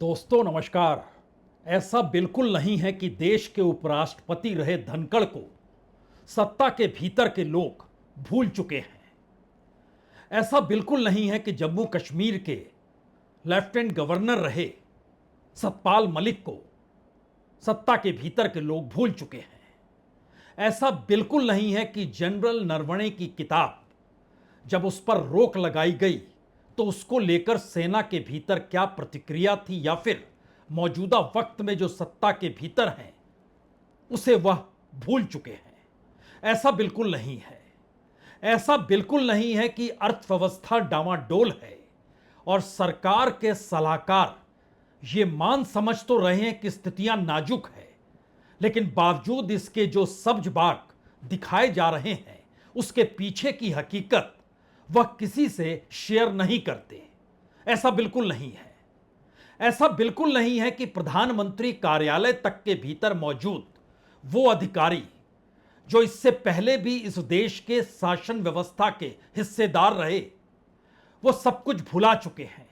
दोस्तों नमस्कार। ऐसा बिल्कुल नहीं है कि देश के उपराष्ट्रपति रहे धनखड़ को सत्ता के भीतर के लोग भूल चुके हैं। ऐसा बिल्कुल नहीं है कि जम्मू कश्मीर के लेफ्टिनेंट गवर्नर रहे सतपाल मलिक को सत्ता के भीतर के लोग भूल चुके हैं। ऐसा बिल्कुल नहीं है कि जनरल नरवणे की किताब जब उस पर रोक लगाई गई तो उसको लेकर सेना के भीतर क्या प्रतिक्रिया थी या फिर मौजूदा वक्त में जो सत्ता के भीतर हैं उसे वह भूल चुके हैं। ऐसा बिल्कुल नहीं है। ऐसा बिल्कुल नहीं है कि अर्थव्यवस्था डामाडोल है और सरकार के सलाहकार ये मान समझ तो रहे हैं कि स्थितियां नाजुक है, लेकिन बावजूद इसके जो सब्ज बाग दिखाए जा रहे हैं उसके पीछे की हकीकत वह किसी से शेयर नहीं करते। ऐसा बिल्कुल नहीं है। ऐसा बिल्कुल नहीं है कि प्रधानमंत्री कार्यालय तक के भीतर मौजूद वो अधिकारी जो इससे पहले भी इस देश के शासन व्यवस्था के हिस्सेदार रहे वो सब कुछ भुला चुके हैं।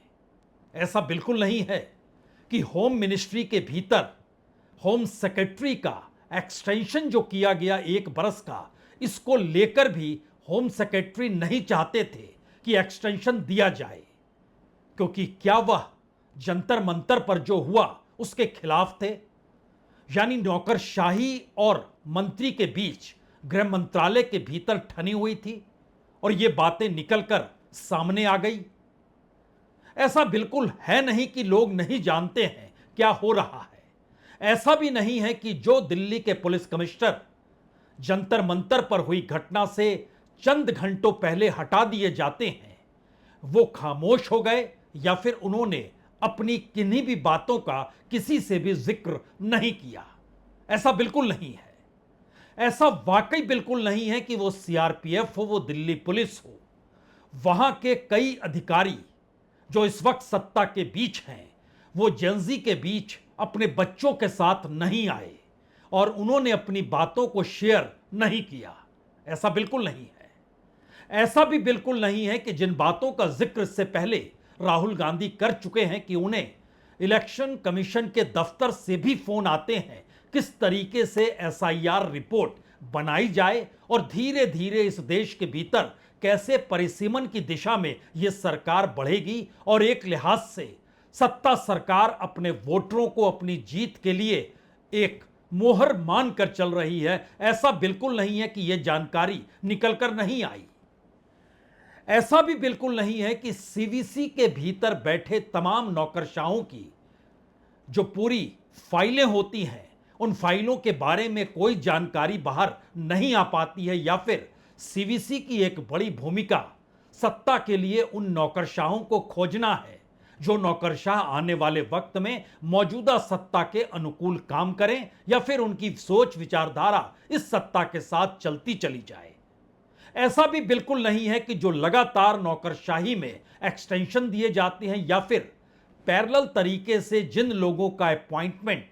ऐसा बिल्कुल नहीं है कि होम मिनिस्ट्री के भीतर होम सेक्रेटरी का एक्सटेंशन जो किया गया 1 बरस का, इसको लेकर भी होम सेक्रेटरी नहीं चाहते थे कि एक्सटेंशन दिया जाए, क्योंकि क्या वह जंतर मंतर पर जो हुआ उसके खिलाफ थे। यानी नौकरशाही और मंत्री के बीच गृह मंत्रालय के भीतर ठनी हुई थी और ये बातें निकलकर सामने आ गई। ऐसा बिल्कुल है नहीं कि लोग नहीं जानते हैं क्या हो रहा है। ऐसा भी नहीं है कि जो दिल्ली के पुलिस कमिश्नर जंतर मंतर पर हुई घटना से चंद घंटों पहले हटा दिए जाते हैं वो खामोश हो गए या फिर उन्होंने अपनी किन्हीं भी बातों का किसी से भी जिक्र नहीं किया। ऐसा बिल्कुल नहीं है। ऐसा वाकई बिल्कुल नहीं है कि वो सीआरपीएफ हो, वो दिल्ली पुलिस हो, वहां के कई अधिकारी जो इस वक्त सत्ता के बीच हैं वो जेंजी के बीच अपने बच्चों के साथ नहीं आए और उन्होंने अपनी बातों को शेयर नहीं किया। ऐसा बिल्कुल नहीं है। ऐसा भी बिल्कुल नहीं है कि जिन बातों का जिक्र इससे पहले राहुल गांधी कर चुके हैं कि उन्हें इलेक्शन कमीशन के दफ्तर से भी फोन आते हैं किस तरीके से एसआईआर रिपोर्ट बनाई जाए और धीरे धीरे इस देश के भीतर कैसे परिसीमन की दिशा में यह सरकार बढ़ेगी और एक लिहाज से सत्ता सरकार अपने वोटरों को अपनी जीत के लिए एक मोहर मानकर चल रही है। ऐसा बिल्कुल नहीं है कि यह जानकारी निकलकर नहीं आई। ऐसा भी बिल्कुल नहीं है कि सीवीसी के भीतर बैठे तमाम नौकरशाहों की जो पूरी फाइलें होती हैं उन फाइलों के बारे में कोई जानकारी बाहर नहीं आ पाती है या फिर सीवीसी की एक बड़ी भूमिका सत्ता के लिए उन नौकरशाहों को खोजना है जो नौकरशाह आने वाले वक्त में मौजूदा सत्ता के अनुकूल काम करें या फिर उनकी सोच विचारधारा इस सत्ता के साथ चलती चली जाए। ऐसा भी बिल्कुल नहीं है कि जो लगातार नौकरशाही में एक्सटेंशन दिए जाते हैं या फिर पैरेलल तरीके से जिन लोगों का अपॉइंटमेंट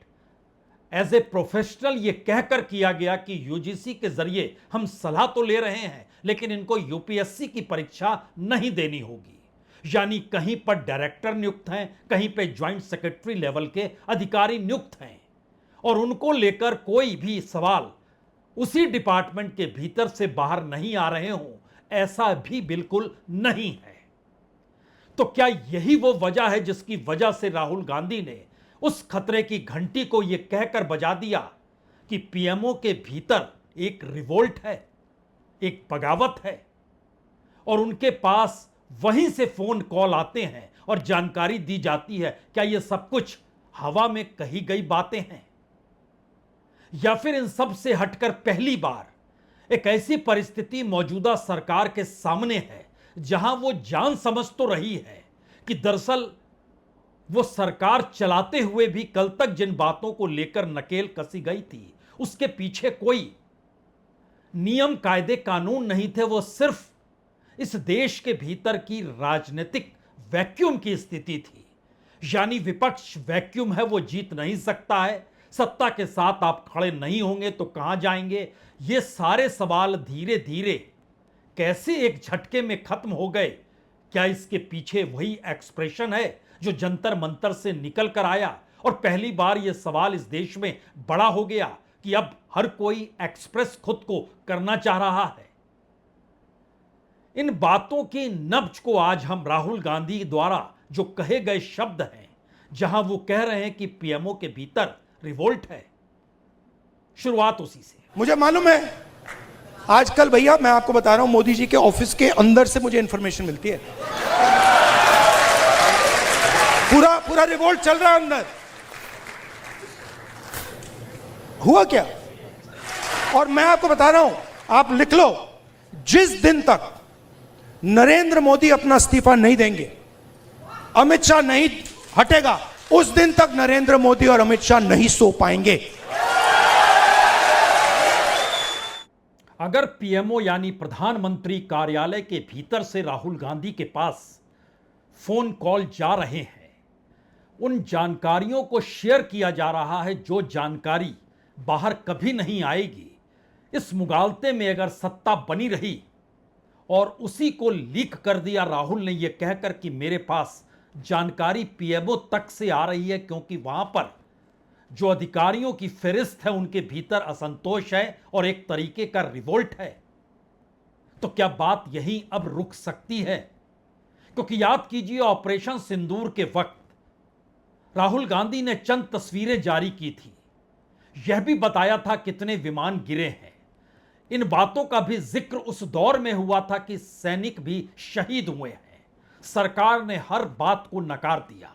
एज ए प्रोफेशनल ये कहकर किया गया कि यूजीसी के जरिए हम सलाह तो ले रहे हैं लेकिन इनको यूपीएससी की परीक्षा नहीं देनी होगी। यानी कहीं पर डायरेक्टर नियुक्त हैं, कहीं पे ज्वाइंट सेक्रेटरी लेवल के अधिकारी नियुक्त हैं और उनको लेकर कोई भी सवाल उसी डिपार्टमेंट के भीतर से बाहर नहीं आ रहे हों, ऐसा भी बिल्कुल नहीं है। तो क्या यही वो वजह है जिसकी वजह से राहुल गांधी ने उस खतरे की घंटी को यह कहकर बजा दिया कि पीएमओ के भीतर एक रिवोल्ट है, एक बगावत है और उनके पास वहीं से फोन कॉल आते हैं और जानकारी दी जाती है? क्या यह सब कुछ हवा में कही गई बातें हैं या फिर इन सब से हटकर पहली बार एक ऐसी परिस्थिति मौजूदा सरकार के सामने है जहां वो जान समझ तो रही है कि दरअसल वो सरकार चलाते हुए भी कल तक जिन बातों को लेकर नकेल कसी गई थी उसके पीछे कोई नियम कायदे कानून नहीं थे, वो सिर्फ इस देश के भीतर की राजनीतिक वैक्यूम की स्थिति थी। यानी विपक्ष वैक्यूम है, वो जीत नहीं सकता है, सत्ता के साथ आप खड़े नहीं होंगे तो कहां जाएंगे। ये सारे सवाल धीरे धीरे कैसे एक झटके में खत्म हो गए। क्या इसके पीछे वही एक्सप्रेशन है जो जंतर मंतर से निकल कर आया और पहली बार यह सवाल इस देश में बड़ा हो गया कि अब हर कोई एक्सप्रेस खुद को करना चाह रहा है। इन बातों की नब्ज को आज हम राहुल गांधी द्वारा जो कहे गए शब्द हैं, जहां वो कह रहे हैं कि पीएमओ के भीतर रिवोल्ट है, शुरुआत उसी से। मुझे मालूम है आजकल भैया, मैं आपको बता रहा हूं, मोदी जी के ऑफिस के अंदर से मुझे इंफॉर्मेशन मिलती है, पूरा पूरा रिवोल्ट चल रहा है अंदर। हुआ क्या? और मैं आपको बता रहा हूं, आप लिख लो, जिस दिन तक नरेंद्र मोदी अपना इस्तीफा नहीं देंगे, अमित शाह नहीं हटेगा, उस दिन तक नरेंद्र मोदी और अमित शाह नहीं सो पाएंगे। अगर पीएमओ यानी प्रधानमंत्री कार्यालय के भीतर से राहुल गांधी के पास फोन कॉल जा रहे हैं, उन जानकारियों को शेयर किया जा रहा है जो जानकारी बाहर कभी नहीं आएगी। इस मुगालते में अगर सत्ता बनी रही और उसी को लीक कर दिया राहुल ने यह कहकर कि मेरे पास जानकारी पीएमओ तक से आ रही है, क्योंकि वहां पर जो अधिकारियों की फेरिस्त है उनके भीतर असंतोष है और एक तरीके का रिवोल्ट है, तो क्या बात यहीं अब रुक सकती है? क्योंकि याद कीजिए, ऑपरेशन सिंदूर के वक्त राहुल गांधी ने चंद तस्वीरें जारी की थी, यह भी बताया था कितने विमान गिरे हैं। इन बातों का भी जिक्र उस दौर में हुआ था कि सैनिक भी शहीद हुए हैं। सरकार ने हर बात को नकार दिया।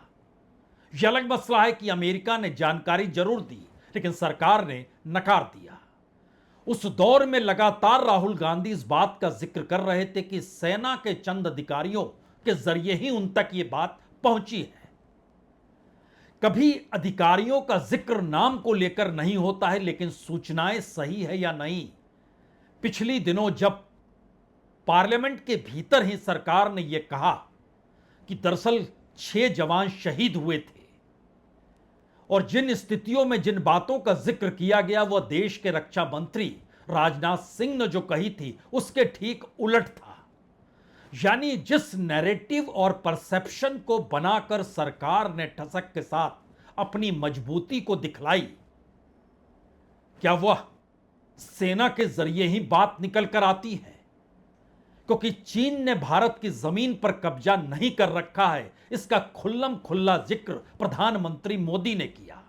यह अलग मसला है कि अमेरिका ने जानकारी जरूर दी, लेकिन सरकार ने नकार दिया। उस दौर में लगातार राहुल गांधी इस बात का जिक्र कर रहे थे कि सेना के चंद अधिकारियों के जरिए ही उन तक यह बात पहुंची है। कभी अधिकारियों का जिक्र नाम को लेकर नहीं होता है, लेकिन सूचनाएं सही है या नहीं। पिछली दिनों जब पार्लियामेंट के भीतर ही सरकार ने यह कहा कि दरअसल 6 जवान शहीद हुए थे, और जिन स्थितियों में जिन बातों का जिक्र किया गया वह देश के रक्षा मंत्री राजनाथ सिंह ने जो कही थी उसके ठीक उलट था। यानी जिस नैरेटिव और परसेप्शन को बनाकर सरकार ने ठसक के साथ अपनी मजबूती को दिखलाई, क्या वह सेना के जरिए ही बात निकल कर आती है? क्योंकि चीन ने भारत की जमीन पर कब्जा नहीं कर रखा है, इसका खुल्लम खुल्ला जिक्र प्रधानमंत्री मोदी ने किया,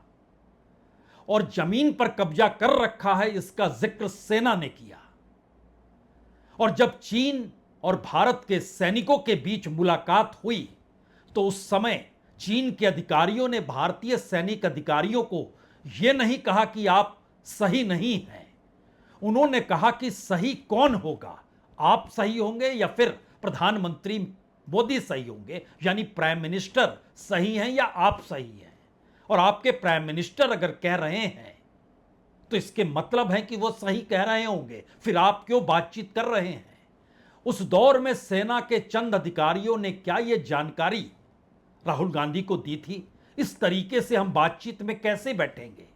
और जमीन पर कब्जा कर रखा है इसका जिक्र सेना ने किया। और जब चीन और भारत के सैनिकों के बीच मुलाकात हुई तो उस समय चीन के अधिकारियों ने भारतीय सैनिक अधिकारियों को यह नहीं कहा कि आप सही नहीं हैं, उन्होंने कहा कि सही कौन होगा, आप सही होंगे या फिर प्रधानमंत्री मोदी सही होंगे, यानी प्राइम मिनिस्टर सही हैं या आप सही हैं। और आपके प्राइम मिनिस्टर अगर कह रहे हैं तो इसके मतलब है कि वो सही कह रहे होंगे, फिर आप क्यों बातचीत कर रहे हैं? उस दौर में सेना के चंद अधिकारियों ने क्या यह जानकारी राहुल गांधी को दी थी? इस तरीके से हम बातचीत में कैसे बैठेंगे?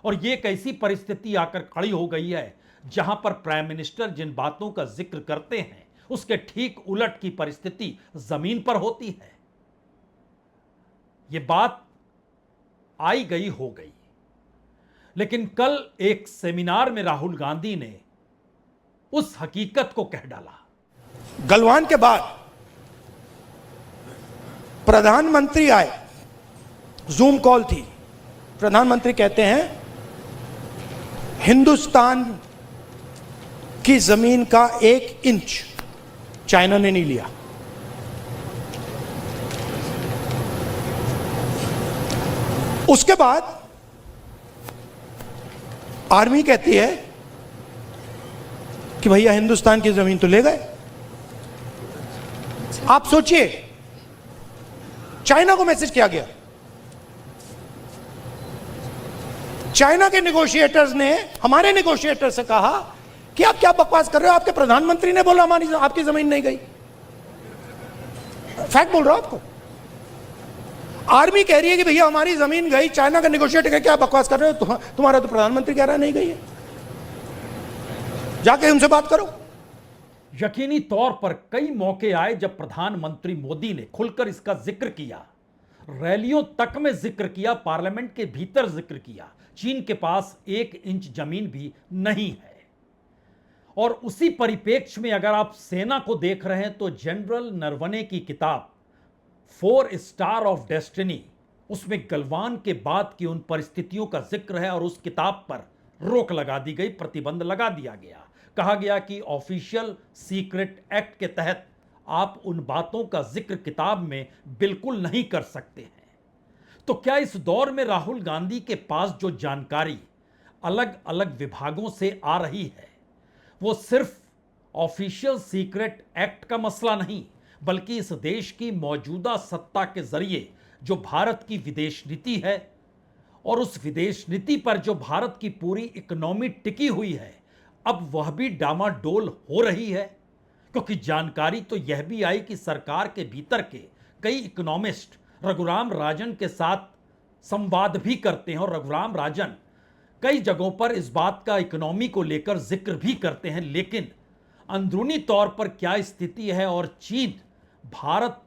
और यह एक ऐसी परिस्थिति आकर खड़ी हो गई है जहां पर प्राइम मिनिस्टर जिन बातों का जिक्र करते हैं उसके ठीक उलट की परिस्थिति जमीन पर होती है। यह बात आई गई हो गई, लेकिन कल एक सेमिनार में राहुल गांधी ने उस हकीकत को कह डाला। गलवान के बाद प्रधानमंत्री आए, जूम कॉल थी, प्रधानमंत्री कहते हैं हिंदुस्तान की जमीन का 1 इंच चाइना ने नहीं लिया। उसके बाद आर्मी कहती है कि भैया हिंदुस्तान की जमीन तो ले गए। आप सोचिए, चाइना को मैसेज किया गया, चाइना के नेगोशिएटर्स ने हमारे नेगोशिएटर से कहा कि आप क्या बकवास कर रहे हो, आपके प्रधानमंत्री ने बोला हमारी आपकी जमीन नहीं गई। फैक्ट बोल रहा हूं आपको। आर्मी कह रही है कि भैया हमारी जमीन गई, चाइना का नेगोशिएटर क्या बकवास कर रहे हो, तुम्हारा तो प्रधानमंत्री कह रहा है नहीं गई है, जाके उनसे बात करो। यकीनी तौर पर कई मौके आए जब प्रधानमंत्री मोदी ने खुलकर इसका जिक्र किया, रैलियों तक में जिक्र किया, पार्लियामेंट के भीतर जिक्र किया। चीन के पास 1 इंच जमीन भी नहीं है। और उसी परिप्रेक्ष्य में अगर आप सेना को देख रहे हैं तो जनरल नरवणे की किताब 4 स्टार ऑफ डेस्टिनी, उसमें गलवान के बाद की उन परिस्थितियों का जिक्र है और उस किताब पर रोक लगा दी गई, प्रतिबंध लगा दिया गया। कहा गया कि ऑफिशियल सीक्रेट एक्ट के तहत आप उन बातों का जिक्र किताब में बिल्कुल नहीं कर सकते हैं। तो क्या इस दौर में राहुल गांधी के पास जो जानकारी अलग अलग विभागों से आ रही है वो सिर्फ ऑफिशियल सीक्रेट एक्ट का मसला नहीं, बल्कि इस देश की मौजूदा सत्ता के जरिए जो भारत की विदेश नीति है और उस विदेश नीति पर जो भारत की पूरी इकोनॉमी टिकी हुई है, अब वह भी डामाडोल हो रही है। क्योंकि जानकारी तो यह भी आई कि सरकार के भीतर के कई इकोनॉमिस्ट रघुराम राजन के साथ संवाद भी करते हैं और रघुराम राजन कई जगहों पर इस बात का इकोनॉमी को लेकर जिक्र भी करते हैं। लेकिन अंदरूनी तौर पर क्या स्थिति है और चीन भारत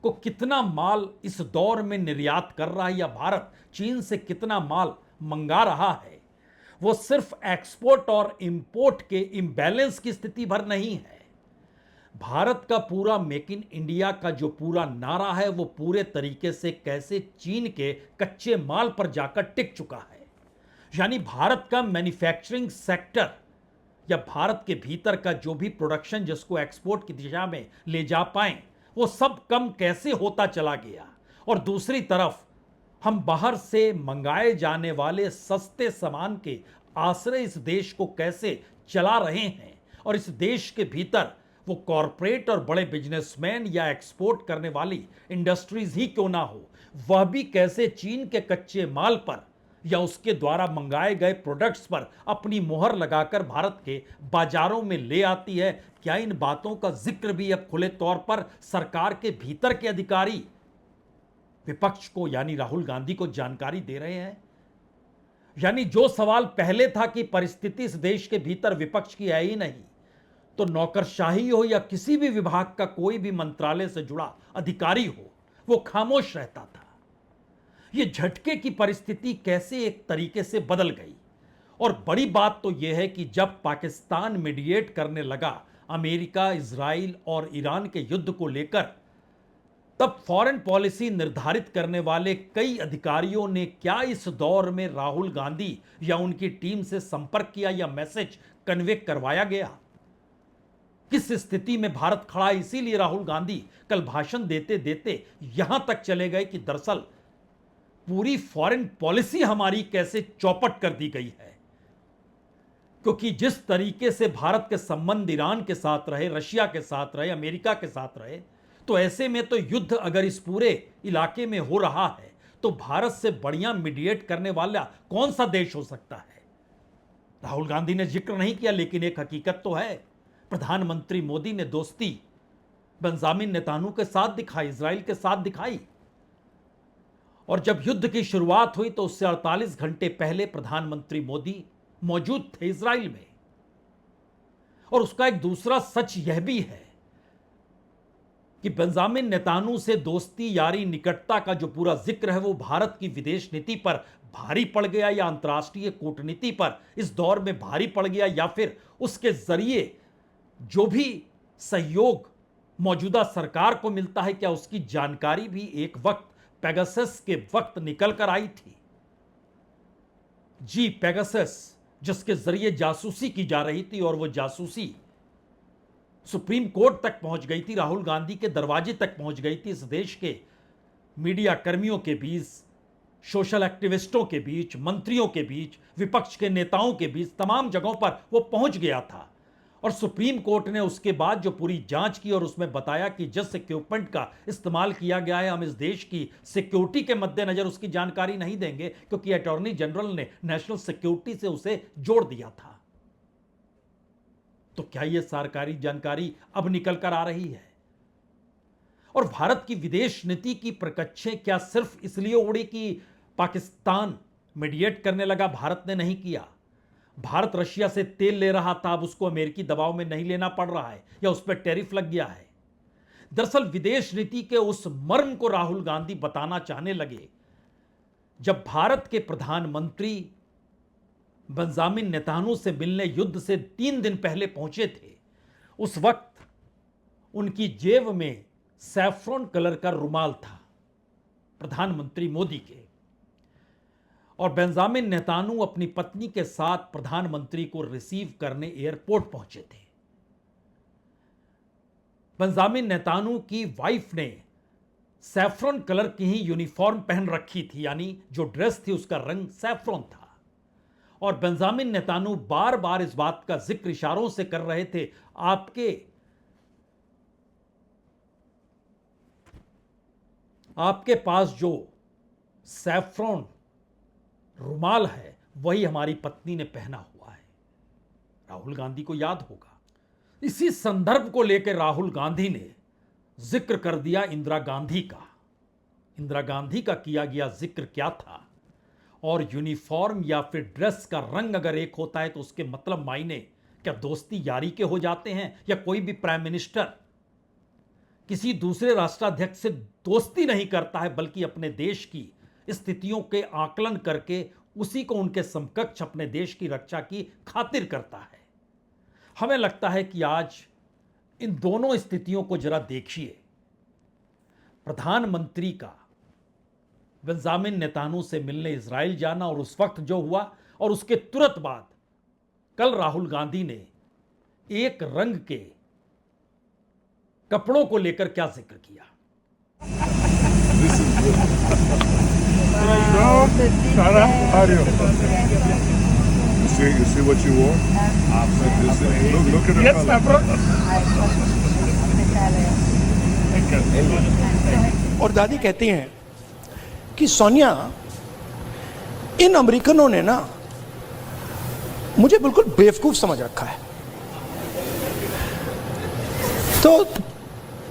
को कितना माल इस दौर में निर्यात कर रहा है या भारत चीन से कितना माल मंगा रहा है, वो सिर्फ एक्सपोर्ट और इंपोर्ट के इम्बैलेंस की स्थिति भर नहीं है। भारत का पूरा मेक इन इंडिया का जो पूरा नारा है वो पूरे तरीके से कैसे चीन के कच्चे माल पर जाकर टिक चुका है। यानी भारत का मैन्युफैक्चरिंग सेक्टर या भारत के भीतर का जो भी प्रोडक्शन जिसको एक्सपोर्ट की दिशा में ले जा पाए वो सब कम कैसे होता चला गया। और दूसरी तरफ हम बाहर से मंगाए जाने वाले सस्ते सामान के आश्रय इस देश को कैसे चला रहे हैं और इस देश के भीतर वो कॉरपोरेट और बड़े बिजनेसमैन या एक्सपोर्ट करने वाली इंडस्ट्रीज ही क्यों ना हो, वह भी कैसे चीन के कच्चे माल पर या उसके द्वारा मंगाए गए प्रोडक्ट्स पर अपनी मोहर लगाकर भारत के बाजारों में ले आती है। क्या इन बातों का जिक्र भी अब खुले तौर पर सरकार के भीतर के अधिकारी विपक्ष को यानी राहुल गांधी को जानकारी दे रहे हैं? यानी जो सवाल पहले था कि परिस्थिति इस देश के भीतर विपक्ष की है ही नहीं, तो नौकरशाही हो या किसी भी विभाग का कोई भी मंत्रालय से जुड़ा अधिकारी हो, वो खामोश रहता था। ये झटके की परिस्थिति कैसे एक तरीके से बदल गई। और बड़ी बात तो यह है कि जब पाकिस्तान मीडिएट करने लगा अमेरिका, इजराइल और ईरान के युद्ध को लेकर, तब फॉरेन पॉलिसी निर्धारित करने वाले कई अधिकारियों ने क्या इस दौर में राहुल गांधी या उनकी टीम से संपर्क किया या मैसेज कन्वे करवाया गया? किस स्थिति में भारत खड़ा है? इसीलिए राहुल गांधी कल भाषण देते देते यहां तक चले गए कि दरअसल पूरी फॉरेन पॉलिसी हमारी कैसे चौपट कर दी गई है। क्योंकि जिस तरीके से भारत के संबंध ईरान के साथ रहे, रशिया के साथ रहे, अमेरिका के साथ रहे, तो ऐसे में तो युद्ध अगर इस पूरे इलाके में हो रहा है तो भारत से बढ़िया मीडिएट करने वाला कौन सा देश हो सकता है? राहुल गांधी ने जिक्र नहीं किया, लेकिन एक हकीकत तो है, प्रधानमंत्री मोदी ने दोस्ती बेंजामिन नेतान्याहू के साथ दिखाई, इजराइल के साथ दिखाई। और जब युद्ध की शुरुआत हुई तो उससे 48 घंटे पहले प्रधानमंत्री मोदी मौजूद थे इजराइल में। और उसका एक दूसरा सच यह भी है कि बेंजामिन नेतान्याहू से दोस्ती, यारी, निकटता का जो पूरा जिक्र है वो भारत की विदेश नीति पर भारी पड़ गया या अंतर्राष्ट्रीय कूटनीति पर इस दौर में भारी पड़ गया, या फिर उसके जरिए जो भी सहयोग मौजूदा सरकार को मिलता है, क्या उसकी जानकारी भी एक वक्त पेगासस के वक्त निकल कर आई थी? जी, पेगासस, जिसके जरिए जासूसी की जा रही थी और वो जासूसी सुप्रीम कोर्ट तक पहुंच गई थी, राहुल गांधी के दरवाजे तक पहुंच गई थी। इस देश के मीडिया कर्मियों के बीच, सोशल एक्टिविस्टों के बीच, मंत्रियों के बीच, विपक्ष के नेताओं के बीच, तमाम जगहों पर वो पहुंच गया था। और सुप्रीम कोर्ट ने उसके बाद जो पूरी जांच की और उसमें बताया कि जिस इक्विपमेंट का इस्तेमाल किया गया है, हम इस देश की सिक्योरिटी के मद्देनजर उसकी जानकारी नहीं देंगे, क्योंकि अटॉर्नी जनरल ने नेशनल सिक्योरिटी से उसे जोड़ दिया था। तो क्या यह सरकारी जानकारी अब निकल कर आ रही है? और भारत की विदेश नीति की प्रकच्छें क्या सिर्फ इसलिए उड़ी कि पाकिस्तान मीडिएट करने लगा? भारत ने नहीं किया। भारत रशिया से तेल ले रहा था, अब उसको अमेरिकी दबाव में नहीं लेना पड़ रहा है या उस पर टैरिफ लग गया है। दरअसल विदेश नीति के उस मर्म को राहुल गांधी बताना चाहने लगे जब भारत के प्रधानमंत्री बेंजामिन नेतान्याहू से मिलने युद्ध से 3 दिन पहले पहुंचे थे। उस वक्त उनकी जेब में सैफ्रॉन कलर का रुमाल था प्रधानमंत्री मोदी के, और बेंजामिन नेतान्याहू अपनी पत्नी के साथ प्रधानमंत्री को रिसीव करने एयरपोर्ट पहुंचे थे। बेंजामिन नेतान्याहू की वाइफ ने सैफ्रॉन कलर की ही यूनिफॉर्म पहन रखी थी, यानी जो ड्रेस थी उसका रंग सैफ्रॉन था। और बेंजामिन नेतान्याहू बार बार इस बात का जिक्र इशारों से कर रहे थे, आपके पास जो सैफ्रॉन रुमाल है वही हमारी पत्नी ने पहना हुआ है। राहुल गांधी को याद होगा। इसी संदर्भ को लेकर राहुल गांधी ने जिक्र कर दिया इंदिरा गांधी का। इंदिरा गांधी का किया गया जिक्र क्या था, और यूनिफॉर्म या फिर ड्रेस का रंग अगर एक होता है तो उसके मतलब मायने क्या दोस्ती यारी के हो जाते हैं, या कोई भी प्राइम मिनिस्टर किसी दूसरे राष्ट्राध्यक्ष से दोस्ती नहीं करता है बल्कि अपने देश की स्थितियों के आकलन करके उसी को उनके समकक्ष अपने देश की रक्षा की खातिर करता है। हमें लगता है कि आज इन दोनों स्थितियों को जरा देखिए। प्रधानमंत्री का बेंजामिन नेतान्याहू से मिलने इजराइल जाना और उस वक्त जो हुआ, और उसके तुरंत बाद कल राहुल गांधी ने एक रंग के कपड़ों को लेकर क्या जिक्र किया। Sarah, how are you? You see what you wore? Look at the color. और दादी कहती हैं कि सोनिया, इन अमेरिकनों ने ना मुझे बिल्कुल बेवकूफ समझ रखा है।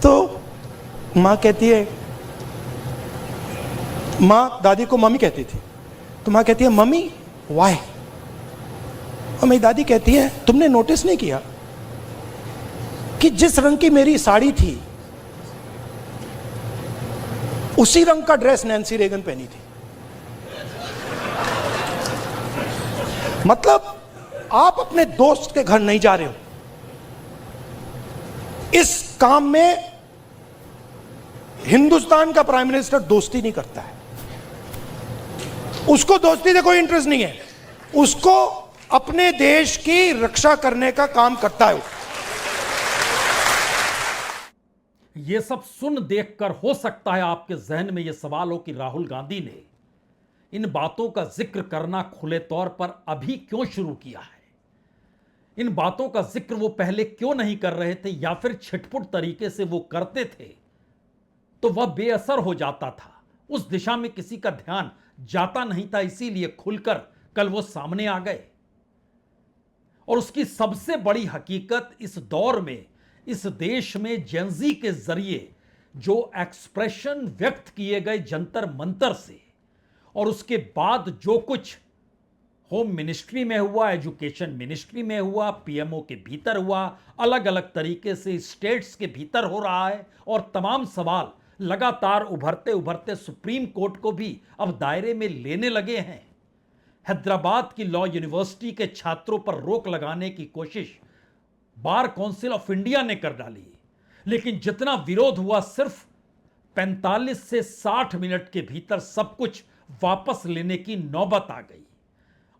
तो माँ कहती है, माँ दादी को मम्मी कहती थी, तो माँ कहती है मम्मी वाई, और मेरी दादी कहती है तुमने नोटिस नहीं किया कि जिस रंग की मेरी साड़ी थी उसी रंग का ड्रेस नैन्सी रेगन पहनी थी। मतलब आप अपने दोस्त के घर नहीं जा रहे हो, इस काम में हिंदुस्तान का प्राइम मिनिस्टर दोस्ती नहीं करता है। उसको दोस्ती से कोई इंटरेस्ट नहीं है, उसको अपने देश की रक्षा करने का काम करता है। यह सब सुन देखकर हो सकता है आपके जहन में यह सवाल हो कि राहुल गांधी ने इन बातों का जिक्र करना खुले तौर पर अभी क्यों शुरू किया है। इन बातों का जिक्र वो पहले क्यों नहीं कर रहे थे, या फिर छिटपुट तरीके से वो करते थे तो वह बेअसर हो जाता था, उस दिशा में किसी का ध्यान जाता नहीं था, इसीलिए खुलकर कल वो सामने आ गए। और उसकी सबसे बड़ी हकीकत इस दौर में इस देश में जेंजी के जरिए जो एक्सप्रेशन व्यक्त किए गए जंतर मंतर से, और उसके बाद जो कुछ होम मिनिस्ट्री में हुआ, एजुकेशन मिनिस्ट्री में हुआ, पीएमओ के भीतर हुआ, अलग अलग तरीके से स्टेट्स के भीतर हो रहा है, और तमाम सवाल लगातार उभरते उभरते सुप्रीम कोर्ट को भी अब दायरे में लेने लगे हैं। हैदराबाद की लॉ यूनिवर्सिटी के छात्रों पर रोक लगाने की कोशिश बार काउंसिल ऑफ इंडिया ने कर डाली, लेकिन जितना विरोध हुआ सिर्फ 45 से 60 मिनट के भीतर सब कुछ वापस लेने की नौबत आ गई।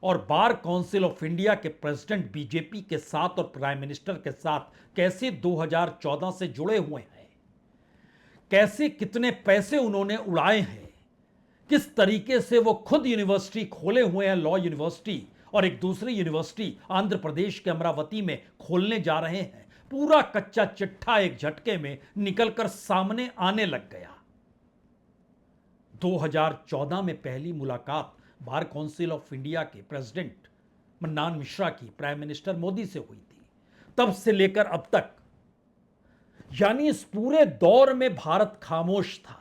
और बार काउंसिल ऑफ इंडिया के प्रेसिडेंट बीजेपी के साथ और प्राइम मिनिस्टर के साथ कैसे 2014 से जुड़े हुए हैं, कैसे कितने पैसे उन्होंने उड़ाए हैं, किस तरीके से वो खुद यूनिवर्सिटी खोले हुए हैं, लॉ यूनिवर्सिटी, और एक दूसरी यूनिवर्सिटी आंध्र प्रदेश के अमरावती में खोलने जा रहे हैं, पूरा कच्चा चिट्ठा एक झटके में निकलकर सामने आने लग गया। 2014 में पहली मुलाकात बार काउंसिल ऑफ इंडिया के प्रेसिडेंट मन्नान मिश्रा की प्राइम मिनिस्टर मोदी से हुई थी। तब से लेकर अब तक, यानी इस पूरे दौर में भारत खामोश था,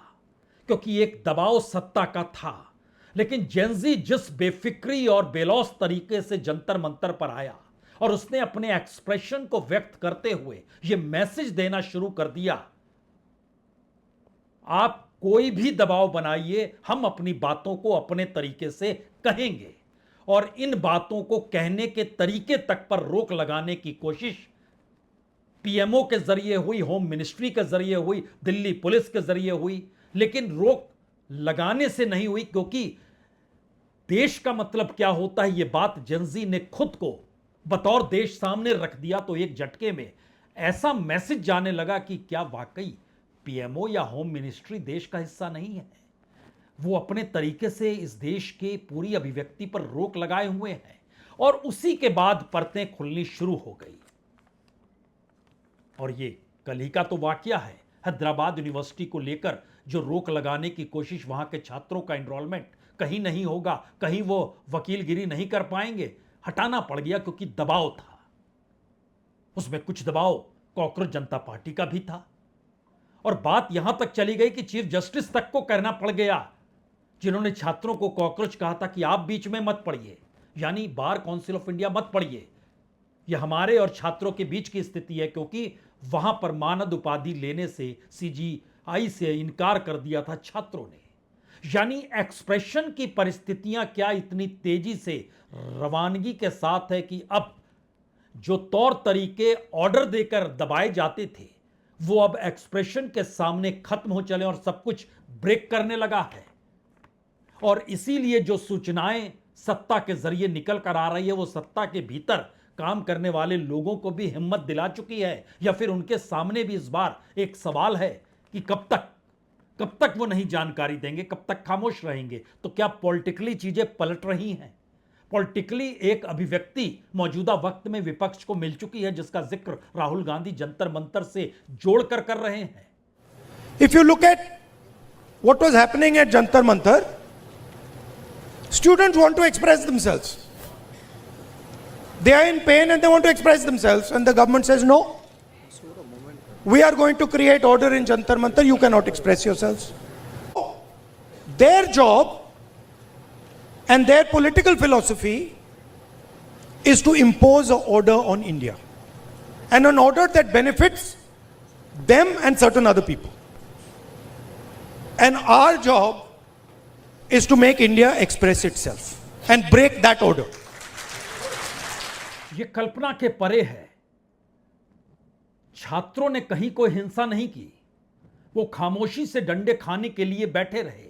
क्योंकि एक दबाव सत्ता का था। लेकिन जेंजी जिस बेफिक्री और बेलौस तरीके से जंतर मंतर पर आया और उसने अपने एक्सप्रेशन को व्यक्त करते हुए यह मैसेज देना शुरू कर दिया आप कोई भी दबाव बनाइए, हम अपनी बातों को अपने तरीके से कहेंगे और इन बातों को कहने के तरीके तक पर रोक लगाने की कोशिश पीएमओ के जरिए हुई, होम मिनिस्ट्री के जरिए हुई, दिल्ली पुलिस के जरिए हुई, लेकिन रोक लगाने से नहीं हुई, क्योंकि देश का मतलब क्या होता है यह बात जेनजी ने खुद को बतौर देश सामने रख दिया तो एक झटके में ऐसा मैसेज जाने लगा कि क्या वाकई पीएमओ या होम मिनिस्ट्री देश का हिस्सा नहीं है। वो अपने तरीके से इस देश के पूरी अभिव्यक्ति पर रोक लगाए हुए हैं और उसी के बाद परतें खुलनी शुरू हो गई। और ये कल ही का तो वाकया है, हैदराबाद यूनिवर्सिटी को लेकर जो रोक लगाने की कोशिश, वहां के छात्रों का एनरोलमेंट कहीं नहीं होगा, कहीं वो वकीलगिरी नहीं कर पाएंगे, हटाना पड़ गया क्योंकि दबाव था। उसमें कुछ दबाव कॉकरोच जनता पार्टी का भी था और बात यहां तक चली गई कि चीफ जस्टिस तक को कहना पड़ गया, जिन्होंने छात्रों को कॉकरोच कहा था कि आप बीच में मत पड़िए, यानी बार काउंसिल ऑफ इंडिया मत पड़िए। यह हमारे और छात्रों के बीच की स्थिति है, क्योंकि वहां पर मानद उपाधि लेने से सीजीआई से इनकार कर दिया था छात्रों ने। यानी एक्सप्रेशन की परिस्थितियां क्या इतनी तेजी से रवानगी के साथ है कि अब जो तौर तरीके ऑर्डर देकर दबाए जाते थे वो अब एक्सप्रेशन के सामने खत्म हो चले और सब कुछ ब्रेक करने लगा है। और इसीलिए जो सूचनाएं सत्ता के जरिए निकल कर आ रही है वो सत्ता के भीतर काम करने वाले लोगों को भी हिम्मत दिला चुकी है, या फिर उनके सामने भी इस बार एक सवाल है कि कब तक वो नहीं जानकारी देंगे, कब तक खामोश रहेंगे। तो क्या पॉलिटिकली चीजें पलट रही हैं? पॉलिटिकली एक अभिव्यक्ति मौजूदा वक्त में विपक्ष को मिल चुकी है, जिसका जिक्र राहुल गांधी जंतर मंतर से जोड़कर कर रहे हैं। If you look at what was happening at Jantar Mantar, students want to express themselves. They are in pain and they want to express themselves, and the government says no. We are going to create order in Jantar Mantar. You cannot express yourselves. Their job and their political philosophy is to impose an order on India, and an order that benefits them and certain other people. And our job is to make India express itself and break that order. ये कल्पना के परे है। छात्रों ने कहीं कोई हिंसा नहीं की, वो खामोशी से डंडे खाने के लिए बैठे रहे।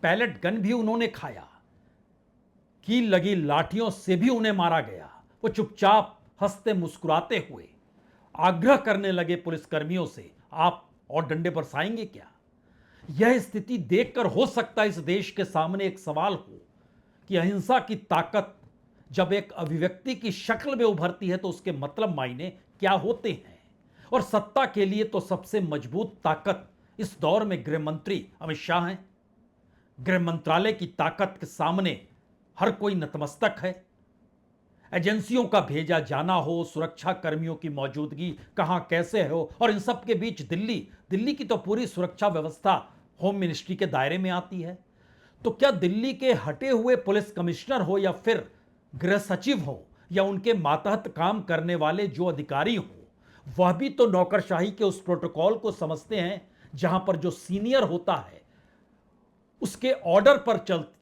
पैलेट गन भी उन्होंने खाया, कील लगी लाठियों से भी उन्हें मारा गया। वो चुपचाप हंसते मुस्कुराते हुए आग्रह करने लगे पुलिसकर्मियों से, आप और डंडे बरसाएंगे क्या? यह स्थिति देखकर हो सकता है इस देश के सामने एक सवाल हो कि अहिंसा की ताकत जब एक अभिव्यक्ति की शक्ल में उभरती है तो उसके मतलब मायने क्या होते हैं। और सत्ता के लिए तो सबसे मजबूत ताकत इस दौर में गृह मंत्री अमित शाह हैं। गृह मंत्रालय की ताकत के सामने हर कोई नतमस्तक है। एजेंसियों का भेजा जाना हो, सुरक्षा कर्मियों की मौजूदगी कहां कैसे हो, और इन सब के बीच दिल्ली की तो पूरी सुरक्षा व्यवस्था होम मिनिस्ट्री के दायरे में आती है। तो क्या दिल्ली के हटे हुए पुलिस कमिश्नर हो या फिर गृह सचिव हो या उनके मातहत काम करने वाले जो अधिकारी हो, वह भी तो नौकरशाही के उस प्रोटोकॉल को समझते हैं जहां पर जो सीनियर होता है उसके ऑर्डर पर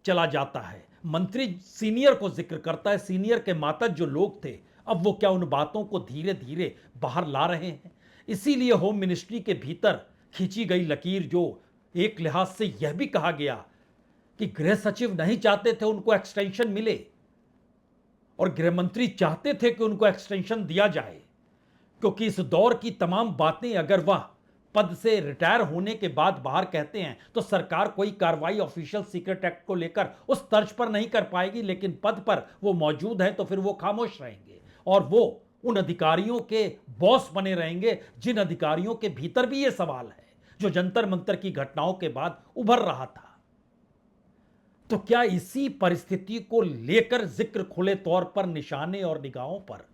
चला जाता है। मंत्री सीनियर को जिक्र करता है, सीनियर के मातहत जो लोग थे अब वो क्या उन बातों को धीरे धीरे बाहर ला रहे हैं? इसीलिए होम मिनिस्ट्री के भीतर खींची गई लकीर, जो एक लिहाज से यह भी कहा गया कि गृह सचिव नहीं चाहते थे उनको एक्सटेंशन मिले और गृह मंत्री चाहते थे कि उनको एक्सटेंशन दिया जाए, क्योंकि इस दौर की तमाम बातें अगर वह पद से रिटायर होने के बाद बाहर कहते हैं तो सरकार कोई कार्रवाई ऑफिशियल सीक्रेट एक्ट को लेकर उस तर्ज पर नहीं कर पाएगी, लेकिन पद पर वो मौजूद हैं तो फिर वो खामोश रहेंगे और वो उन अधिकारियों के बॉस बने रहेंगे जिन अधिकारियों के भीतर भी ये सवाल है जो जंतर मंतर की घटनाओं के बाद उभर रहा था। तो क्या इसी परिस्थिति को लेकर जिक्र खुले तौर पर निशाने और निगाहों पर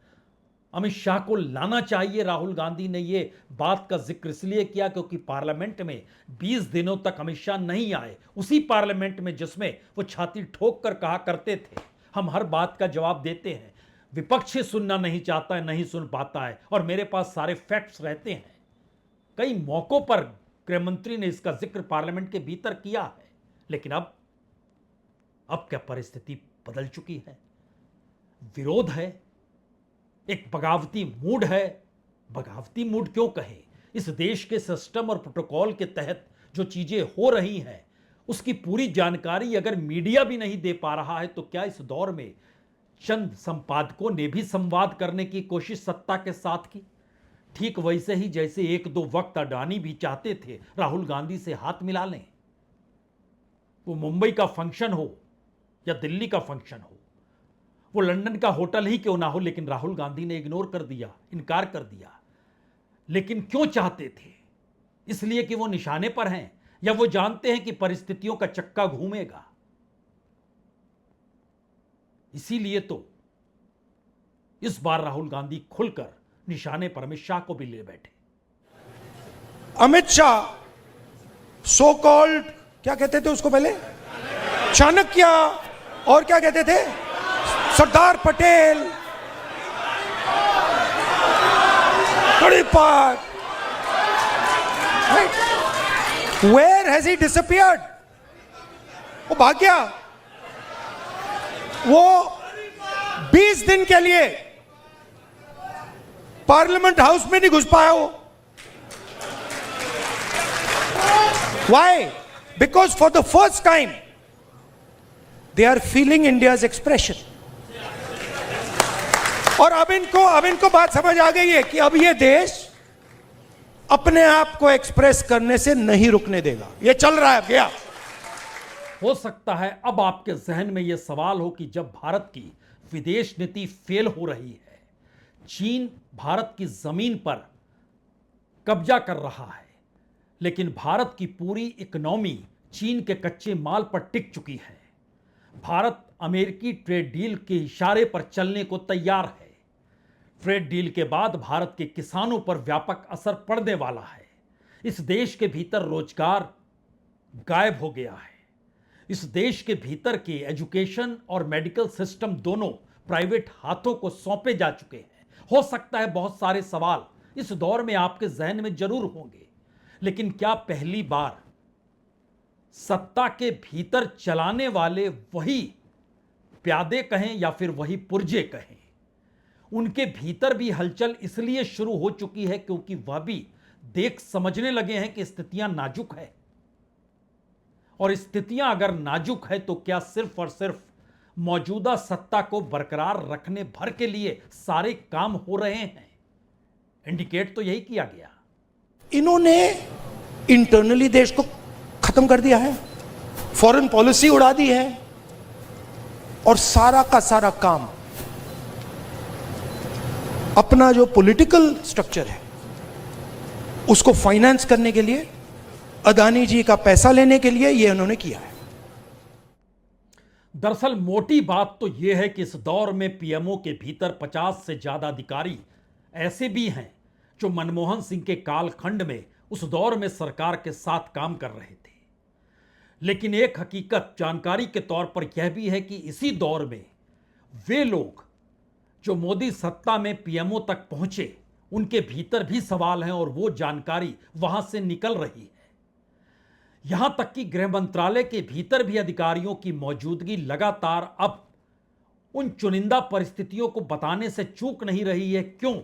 अमित शाह को लाना चाहिए? राहुल गांधी ने यह बात का जिक्र इसलिए किया क्योंकि पार्लियामेंट में 20 दिनों तक अमित शाह नहीं आए, उसी पार्लियामेंट में जिसमें वो छाती ठोक कर कहा करते थे हम हर बात का जवाब देते हैं, विपक्ष सुनना नहीं चाहता है, नहीं सुन पाता है और मेरे पास सारे फैक्ट्स रहते हैं। कई मौकों पर गृह मंत्री ने इसका जिक्र पार्लियामेंट के भीतर किया है, लेकिन अब क्या परिस्थिति बदल चुकी है। विरोध है, एक बगावती मूड है। बगावती मूड क्यों कहें, इस देश के सिस्टम और प्रोटोकॉल के तहत जो चीजें हो रही हैं उसकी पूरी जानकारी अगर मीडिया भी नहीं दे पा रहा है तो क्या इस दौर में चंद संपादकों ने भी संवाद करने की कोशिश सत्ता के साथ की? ठीक वैसे ही जैसे एक दो वक्त अडानी भी चाहते थे राहुल गांधी से हाथ मिला लें। वो मुंबई का फंक्शन हो या दिल्ली का फंक्शन हो, वो लंदन का होटल ही क्यों ना हो, लेकिन राहुल गांधी ने इग्नोर कर दिया, इनकार कर दिया। लेकिन क्यों चाहते थे? इसलिए कि वो निशाने पर हैं या वो जानते हैं कि परिस्थितियों का चक्का घूमेगा? इसीलिए तो इस बार राहुल गांधी खुलकर निशाने पर अमित शाह को भी ले बैठे। अमित शाह सो कॉल्ड, क्या कहते थे उसको पहले, चाणक्य, और क्या कहते थे, Sardar Patel, तड़ीपार। Where has he disappeared? वो भाग गया। वो 20 दिन के लिए पार्लियामेंट हाउस में नहीं घुस पाया वो। Why? Because for the first time they are feeling India's expression. और अब इनको बात समझ आ गई है कि अब ये देश अपने आप को एक्सप्रेस करने से नहीं रुकने देगा। ये चल रहा है गया। हो सकता है अब आपके जहन में यह सवाल हो कि जब भारत की विदेश नीति फेल हो रही है, चीन भारत की जमीन पर कब्जा कर रहा है, लेकिन भारत की पूरी इकोनॉमी चीन के कच्चे माल पर टिक चुकी है, भारत अमेरिकी ट्रेड डील के इशारे पर चलने को तैयार है, ट्रेड डील के बाद भारत के किसानों पर व्यापक असर पड़ने वाला है, इस देश के भीतर रोजगार गायब हो गया है, इस देश के भीतर के एजुकेशन और मेडिकल सिस्टम दोनों प्राइवेट हाथों को सौंपे जा चुके हैं। हो सकता है बहुत सारे सवाल इस दौर में आपके जहन में जरूर होंगे, लेकिन क्या पहली बार सत्ता के भीतर चलाने वाले वही प्यादे कहें या फिर वही पुर्जे कहें, उनके भीतर भी हलचल इसलिए शुरू हो चुकी है क्योंकि वह भी देख समझने लगे हैं कि स्थितियां नाजुक है, और स्थितियां अगर नाजुक है तो क्या सिर्फ और सिर्फ मौजूदा सत्ता को बरकरार रखने भर के लिए सारे काम हो रहे हैं? इंडिकेट तो यही किया गया। इन्होंने इंटरनली देश को खत्म कर दिया है, फॉरेन पॉलिसी उड़ा दी है, और सारा का सारा काम अपना जो पॉलिटिकल स्ट्रक्चर है उसको फाइनेंस करने के लिए, अदानी जी का पैसा लेने के लिए ये उन्होंने किया है। दरअसल मोटी बात तो यह है कि इस दौर में पीएमओ के भीतर 50 से ज्यादा अधिकारी ऐसे भी हैं जो मनमोहन सिंह के कालखंड में उस दौर में सरकार के साथ काम कर रहे थे। लेकिन एक हकीकत जानकारी के तौर पर यह भी है कि इसी दौर में वे लोग जो मोदी सत्ता में पीएमओ तक पहुंचे, उनके भीतर भी सवाल हैं और वो जानकारी वहां से निकल रही है। यहां तक कि गृह मंत्रालय के भीतर भी अधिकारियों की मौजूदगी लगातार अब उन चुनिंदा परिस्थितियों को बताने से चूक नहीं रही है। क्यों?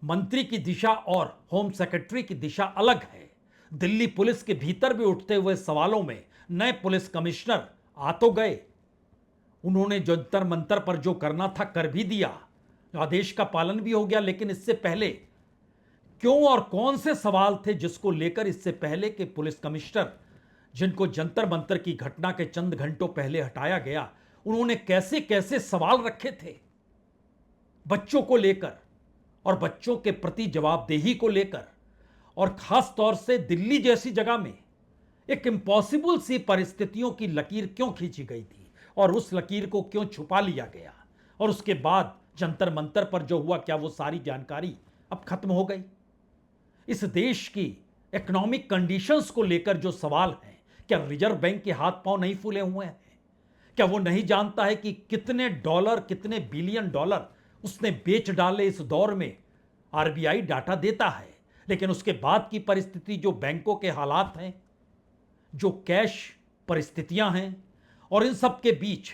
मंत्री की दिशा और होम सेक्रेटरी की दिशा अलग है। दिल्ली पुलिस के भीतर भी उठते हुए सवालों में नए पुलिस कमिश्नर आ तो गए, उन्होंने जंतर मंतर पर जो करना था कर भी दिया, आदेश का पालन भी हो गया, लेकिन इससे पहले क्यों और कौन से सवाल थे जिसको लेकर इससे पहले के पुलिस कमिश्नर जिनको जंतर मंतर की घटना के चंद घंटों पहले हटाया गया, उन्होंने कैसे कैसे सवाल रखे थे बच्चों को लेकर और बच्चों के प्रति जवाबदेही को लेकर, और खास तौर से दिल्ली जैसी जगह में एक इम्पॉसिबल सी परिस्थितियों की लकीर क्यों खींची गई थी और उस लकीर को क्यों छुपा लिया गया, और उसके बाद जंतर मंतर पर जो हुआ क्या वो सारी जानकारी अब खत्म हो गई? इस देश की इकोनॉमिक कंडीशंस को लेकर जो सवाल हैं, क्या रिजर्व बैंक के हाथ पांव नहीं फूले हुए हैं? क्या वो नहीं जानता है कि कितने डॉलर, कितने बिलियन डॉलर उसने बेच डाले? इस दौर में आरबीआई डाटा देता है, लेकिन उसके बाद की परिस्थिति, जो बैंकों के हालात हैं, जो कैश परिस्थितियां हैं, और इन सब के बीच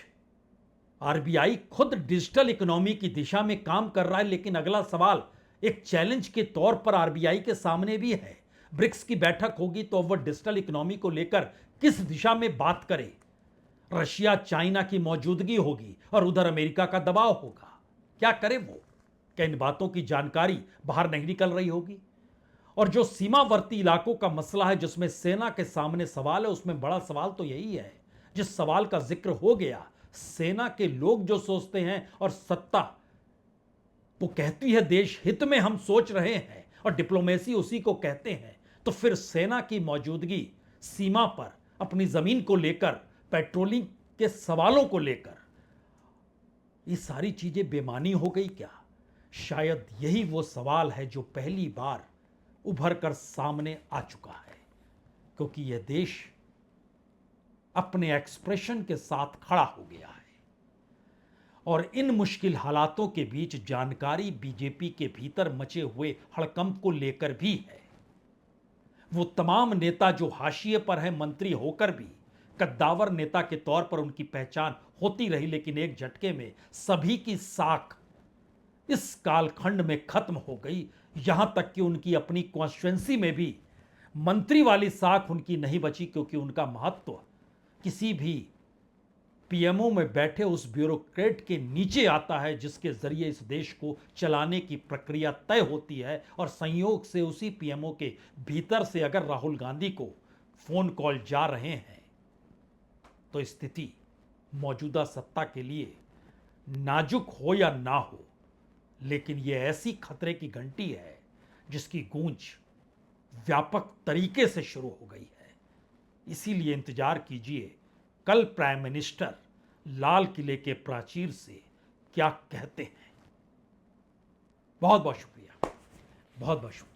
आरबीआई खुद डिजिटल इकोनॉमी की दिशा में काम कर रहा है। लेकिन अगला सवाल एक चैलेंज के तौर पर आरबीआई के सामने भी है। ब्रिक्स की बैठक होगी तो वह डिजिटल इकोनॉमी को लेकर किस दिशा में बात करे। रशिया चाइना की मौजूदगी होगी और उधर अमेरिका का दबाव होगा। क्या करे वो? क्या इन बातों की जानकारी बाहर नहीं निकल रही होगी? और जो सीमावर्ती इलाकों का मसला है, जिसमें सेना के सामने सवाल है, उसमें बड़ा सवाल तो यही है, जिस सवाल का जिक्र हो गया, सेना के लोग जो सोचते हैं और सत्ता वो कहती है देश हित में हम सोच रहे हैं, और डिप्लोमेसी उसी को कहते हैं, तो फिर सेना की मौजूदगी सीमा पर अपनी जमीन को लेकर, पेट्रोलिंग के सवालों को लेकर, ये सारी चीजें बेमानी हो गई क्या? शायद यही वो सवाल है जो पहली बार उभर कर सामने आ चुका है, क्योंकि यह देश अपने एक्सप्रेशन के साथ खड़ा हो गया है। और इन मुश्किल हालातों के बीच जानकारी बीजेपी के भीतर मचे हुए हड़कंप को लेकर भी है। वो तमाम नेता जो हाशिए पर हैं, मंत्री होकर भी कद्दावर नेता के तौर पर उनकी पहचान होती रही, लेकिन एक झटके में सभी की साख इस कालखंड में खत्म हो गई। यहां तक कि उनकी अपनी कॉन्स्टिट्यूएंसी में भी मंत्री वाली साख उनकी नहीं बची, क्योंकि उनका महत्व किसी भी पीएमओ में बैठे उस ब्यूरोक्रेट के नीचे आता है, जिसके जरिए इस देश को चलाने की प्रक्रिया तय होती है। और संयोग से उसी पीएमओ के भीतर से अगर राहुल गांधी को फोन कॉल जा रहे हैं, तो स्थिति मौजूदा सत्ता के लिए नाजुक हो या ना हो, लेकिन यह ऐसी खतरे की घंटी है जिसकी गूंज व्यापक तरीके से शुरू हो गई है। इसीलिए इंतजार कीजिए कल प्राइम मिनिस्टर लाल किले के प्राचीर से क्या कहते हैं। बहुत बहुत शुक्रिया, बहुत बहुत शुक्रिया।